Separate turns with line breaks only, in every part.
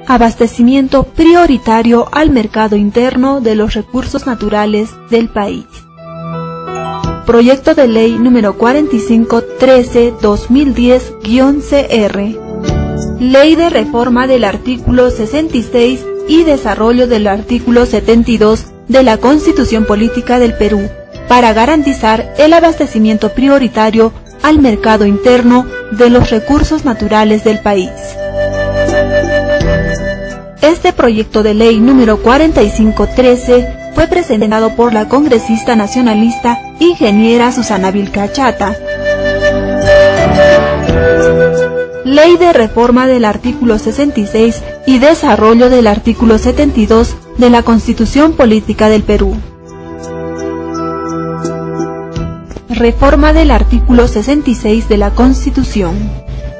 abastecimiento prioritario al mercado interno de los recursos naturales del país. Proyecto de Ley número 4513-2010-CR. Ley de reforma del artículo 66 y desarrollo del artículo 72 de la Constitución Política del Perú, para garantizar el abastecimiento prioritario al mercado interno de los recursos naturales del país. Este proyecto de ley número 4513 fue presentado por la congresista nacionalista ingeniera Susana Vilcachata. Ley de reforma del artículo 66 y desarrollo del artículo 72 de la Constitución Política del Perú. Reforma del artículo 66 de la Constitución.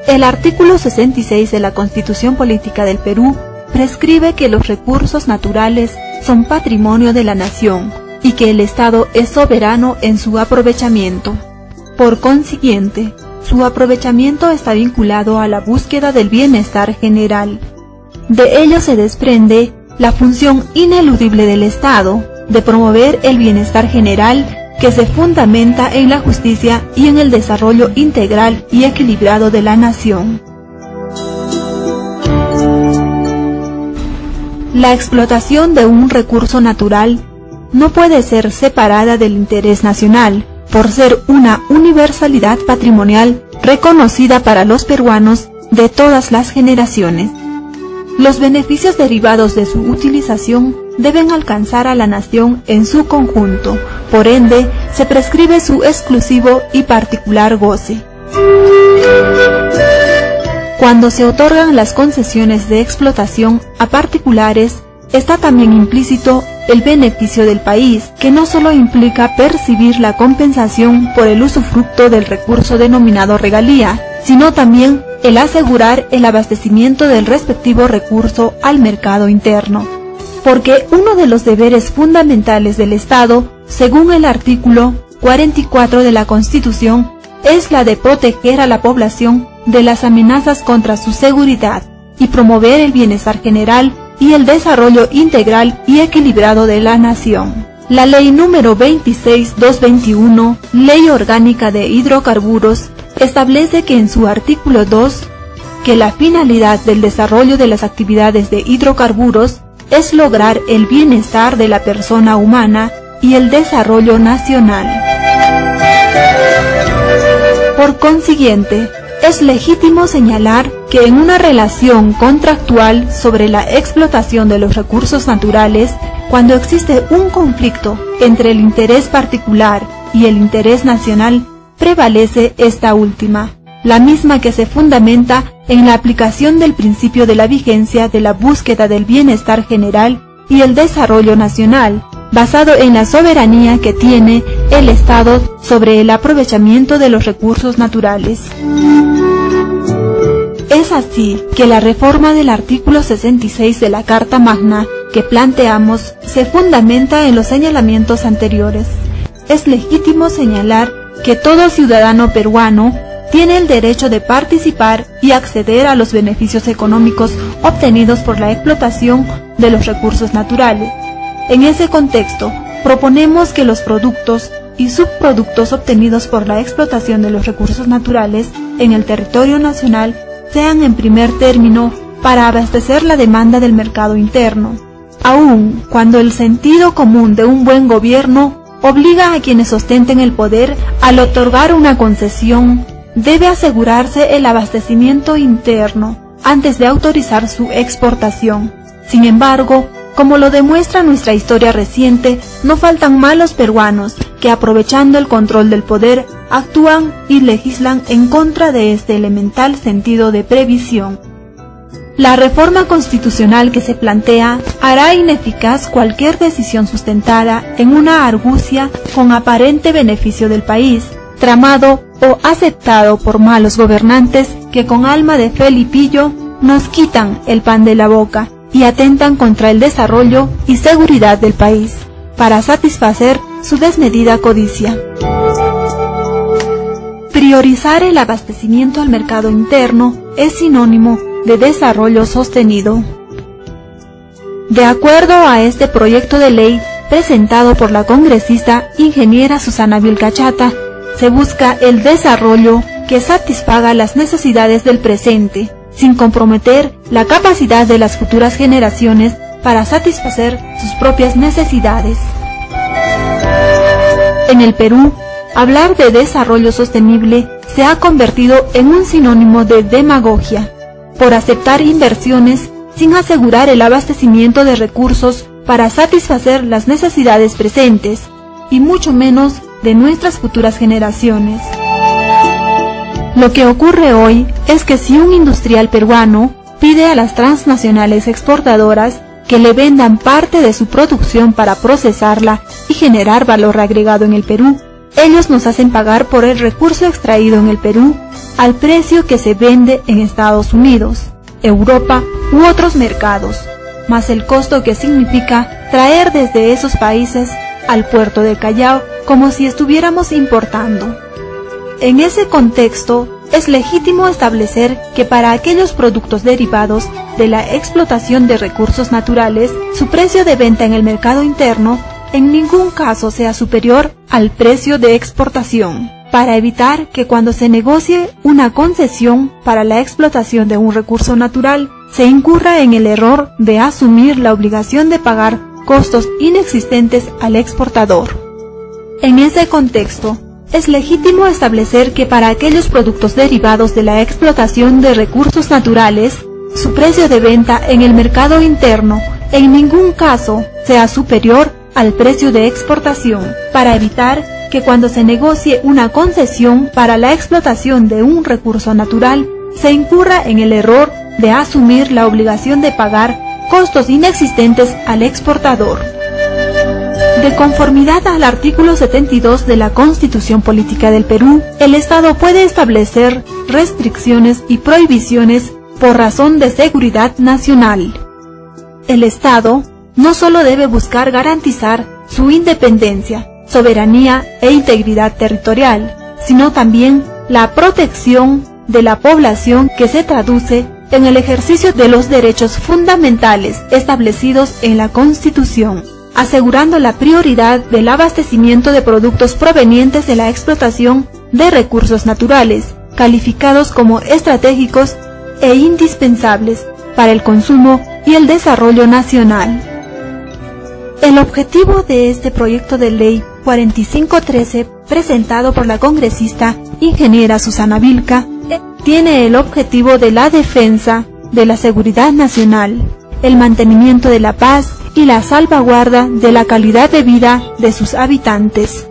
El artículo 66 de la Constitución Política del Perú prescribe que los recursos naturales son patrimonio de la nación y que el Estado es soberano en su aprovechamiento. Por consiguiente, su aprovechamiento está vinculado a la búsqueda del bienestar general. De ello se desprende la función ineludible del Estado de promover el bienestar general, que se fundamenta en la justicia y en el desarrollo integral y equilibrado de la nación. La explotación de un recurso natural no puede ser separada del interés nacional, por ser una universalidad patrimonial reconocida para los peruanos de todas las generaciones. Los beneficios derivados de su utilización deben alcanzar a la nación en su conjunto, por ende, se prescribe su exclusivo y particular goce. Cuando se otorgan las concesiones de explotación a particulares, está también implícito el beneficio del país, que no solo implica percibir la compensación por el usufructo del recurso denominado regalía, sino también el asegurar el abastecimiento del respectivo recurso al mercado interno. Porque uno de los deberes fundamentales del Estado, según el artículo 44 de la Constitución, es la de proteger a la población de las amenazas contra su seguridad y promover el bienestar general y el desarrollo integral y equilibrado de la nación. La Ley número 26/221, Ley Orgánica de Hidrocarburos, establece que en su artículo 2, que la finalidad del desarrollo de las actividades de hidrocarburos es lograr el bienestar de la persona humana y el desarrollo nacional. Por consiguiente, es legítimo señalar que en una relación contractual sobre la explotación de los recursos naturales, cuando existe un conflicto entre el interés particular y el interés nacional, prevalece esta última, la misma que se fundamenta en la aplicación del principio de la vigencia de la búsqueda del bienestar general y el desarrollo nacional, basado en la soberanía que tiene el Estado sobre el aprovechamiento de los recursos naturales. Es así que la reforma del artículo 66 de la Carta Magna que planteamos se fundamenta en los señalamientos anteriores. Es legítimo señalar que todo ciudadano peruano tiene el derecho de participar y acceder a los beneficios económicos obtenidos por la explotación de los recursos naturales. En ese contexto, proponemos que los productos y subproductos obtenidos por la explotación de los recursos naturales en el territorio nacional sean en primer término para abastecer la demanda del mercado interno, aun cuando el sentido común de un buen gobierno obliga a quienes ostenten el poder al otorgar una concesión, debe asegurarse el abastecimiento interno antes de autorizar su exportación. Sin embargo, como lo demuestra nuestra historia reciente, no faltan malos peruanos que, aprovechando el control del poder, actúan y legislan en contra de este elemental sentido de previsión. La reforma constitucional que se plantea hará ineficaz cualquier decisión sustentada en una argucia con aparente beneficio del país, tramado o aceptado por malos gobernantes que con alma de felipillo nos quitan el pan de la boca y atentan contra el desarrollo y seguridad del país, para satisfacer su desmedida codicia. Priorizar el abastecimiento al mercado interno es sinónimo de desarrollo sostenido. De acuerdo a este proyecto de ley presentado por la congresista ingeniera Susana Vilcachata, se busca el desarrollo que satisfaga las necesidades del presente, sin comprometer la capacidad de las futuras generaciones para satisfacer sus propias necesidades. En el Perú, hablar de desarrollo sostenible se ha convertido en un sinónimo de demagogia, por aceptar inversiones sin asegurar el abastecimiento de recursos para satisfacer las necesidades presentes, y mucho menos de nuestras futuras generaciones. Lo que ocurre hoy es que si un industrial peruano pide a las transnacionales exportadoras que le vendan parte de su producción para procesarla y generar valor agregado en el Perú, ellos nos hacen pagar por el recurso extraído en el Perú al precio que se vende en Estados Unidos, Europa u otros mercados, más el costo que significa traer desde esos países al puerto de Callao como si estuviéramos importando. En ese contexto, es legítimo establecer que para aquellos productos derivados de la explotación de recursos naturales, su precio de venta en el mercado interno en ningún caso sea superior al precio de exportación, para evitar que cuando se negocie una concesión para la explotación de un recurso natural, se incurra en el error de asumir la obligación de pagar costos inexistentes al exportador. En ese contexto, es legítimo establecer que para aquellos productos derivados de la explotación de recursos naturales, su precio de venta en el mercado interno en ningún caso sea superior al precio de exportación, para evitar que cuando se negocie una concesión para la explotación de un recurso natural, se incurra en el error de asumir la obligación de pagar costos inexistentes al exportador. De conformidad al artículo 72 de la Constitución Política del Perú, el Estado puede establecer restricciones y prohibiciones por razón de seguridad nacional. El Estado no solo debe buscar garantizar su independencia, soberanía e integridad territorial, sino también la protección de la población, que se traduce en el ejercicio de los derechos fundamentales establecidos en la Constitución, asegurando la prioridad del abastecimiento de productos provenientes de la explotación de recursos naturales, calificados como estratégicos e indispensables para el consumo y el desarrollo nacional. El objetivo de este proyecto de ley 4513, presentado por la congresista ingeniera Susana Vilca, tiene el objetivo de la defensa de la seguridad nacional, el mantenimiento de la paz y la salvaguarda de la calidad de vida de sus habitantes.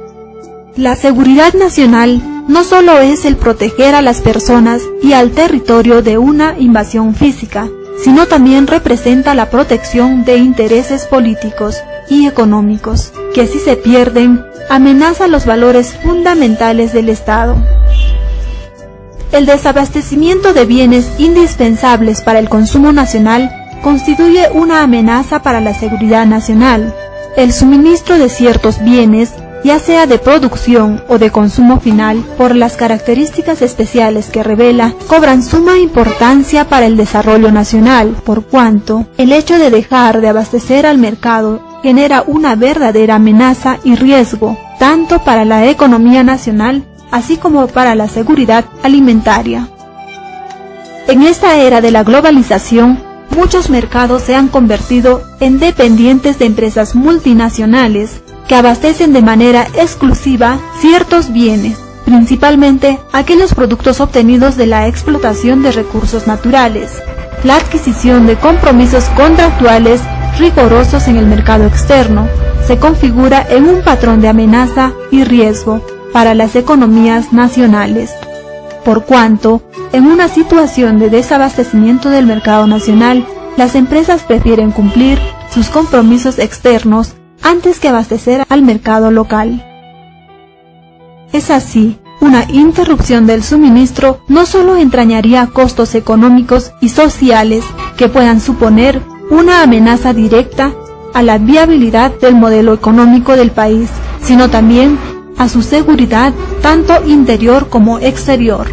La seguridad nacional no solo es el proteger a las personas y al territorio de una invasión física, sino también representa la protección de intereses políticos y económicos, que si se pierden, amenaza los valores fundamentales del Estado. El desabastecimiento de bienes indispensables para el consumo nacional constituye una amenaza para la seguridad nacional. El suministro de ciertos bienes, ya sea de producción o de consumo final, por las características especiales que revela, cobran suma importancia para el desarrollo nacional, por cuanto el hecho de dejar de abastecer al mercado genera una verdadera amenaza y riesgo, tanto para la economía nacional, así como para la seguridad alimentaria. En esta era de la globalización, muchos mercados se han convertido en dependientes de empresas multinacionales que abastecen de manera exclusiva ciertos bienes, principalmente aquellos productos obtenidos de la explotación de recursos naturales. La adquisición de compromisos contractuales rigorosos en el mercado externo se configura en un patrón de amenaza y riesgo para las economías nacionales, por cuanto, en una situación de desabastecimiento del mercado nacional, las empresas prefieren cumplir sus compromisos externos antes que abastecer al mercado local. Es así, una interrupción del suministro no solo entrañaría costos económicos y sociales que puedan suponer una amenaza directa a la viabilidad del modelo económico del país, sino también a su seguridad tanto interior como exterior.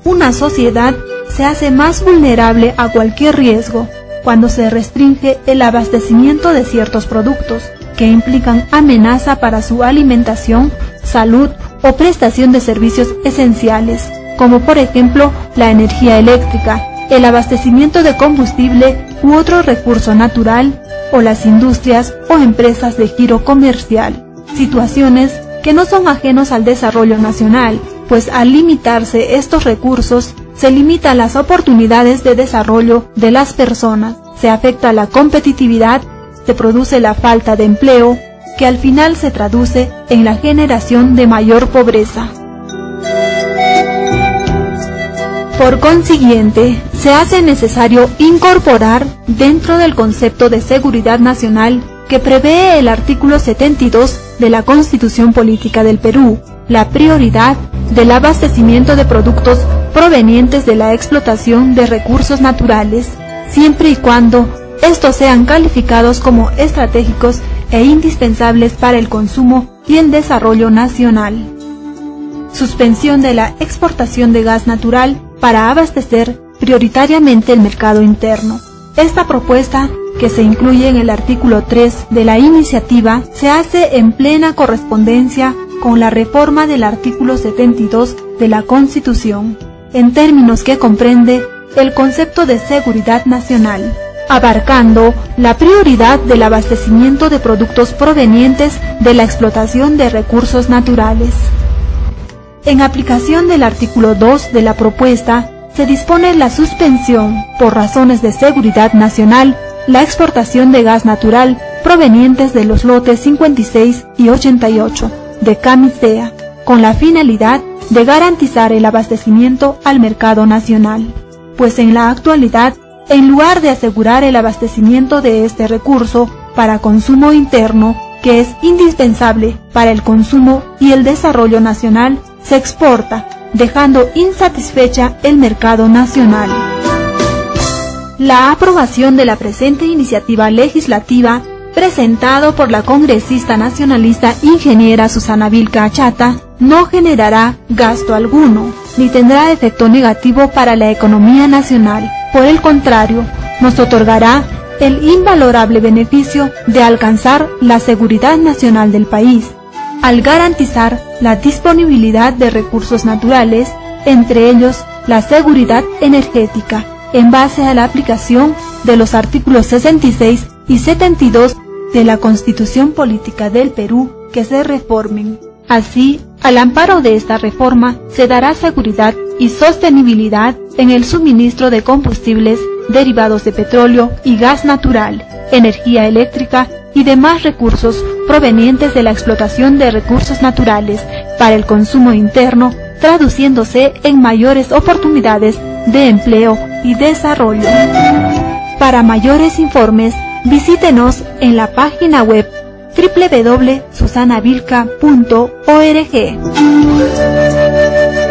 Una sociedad se hace más vulnerable a cualquier riesgo cuando se restringe el abastecimiento de ciertos productos que implican amenaza para su alimentación, salud o prestación de servicios esenciales, como por ejemplo la energía eléctrica, el abastecimiento de combustible u otro recurso natural, o las industrias o empresas de giro comercial. Situaciones que no son ajenos al desarrollo nacional, pues al limitarse estos recursos, se limitan las oportunidades de desarrollo de las personas, se afecta la competitividad, se produce la falta de empleo, que al final se traduce en la generación de mayor pobreza. Por consiguiente, se hace necesario incorporar dentro del concepto de seguridad nacional que prevé el artículo 72 de la Constitución Política del Perú, la prioridad del abastecimiento de productos provenientes de la explotación de recursos naturales, siempre y cuando estos sean calificados como estratégicos e indispensables para el consumo y el desarrollo nacional. Suspensión de la exportación de gas natural para abastecer prioritariamente el mercado interno. Esta propuesta, que se incluye en el artículo 3 de la iniciativa, se hace en plena correspondencia con la reforma del artículo 72 de la Constitución, en términos que comprende el concepto de seguridad nacional, abarcando la prioridad del abastecimiento de productos provenientes de la explotación de recursos naturales. En aplicación del artículo 2 de la propuesta, se dispone la suspensión, por razones de seguridad nacional, la exportación de gas natural provenientes de los lotes 56 y 88 de Camisea, con la finalidad de garantizar el abastecimiento al mercado nacional, pues en la actualidad, en lugar de asegurar el abastecimiento de este recurso para consumo interno, que es indispensable para el consumo y el desarrollo nacional, se exporta, dejando insatisfecha el mercado nacional. La aprobación de la presente iniciativa legislativa, presentado por la congresista nacionalista ingeniera Susana Vilca Achata, no generará gasto alguno, ni tendrá efecto negativo para la economía nacional. Por el contrario, nos otorgará el invalorable beneficio de alcanzar la seguridad nacional del país, al garantizar la disponibilidad de recursos naturales, entre ellos la seguridad energética, en base a la aplicación de los artículos 66 y 72 de la Constitución Política del Perú que se reformen. Así, al amparo de esta reforma, se dará seguridad y sostenibilidad en el suministro de combustibles derivados de petróleo y gas natural, energía eléctrica y demás recursos provenientes de la explotación de recursos naturales para el consumo interno, traduciéndose en mayores oportunidades de empleo y desarrollo. Para mayores informes, visítenos en la página web www.susanavilca.org.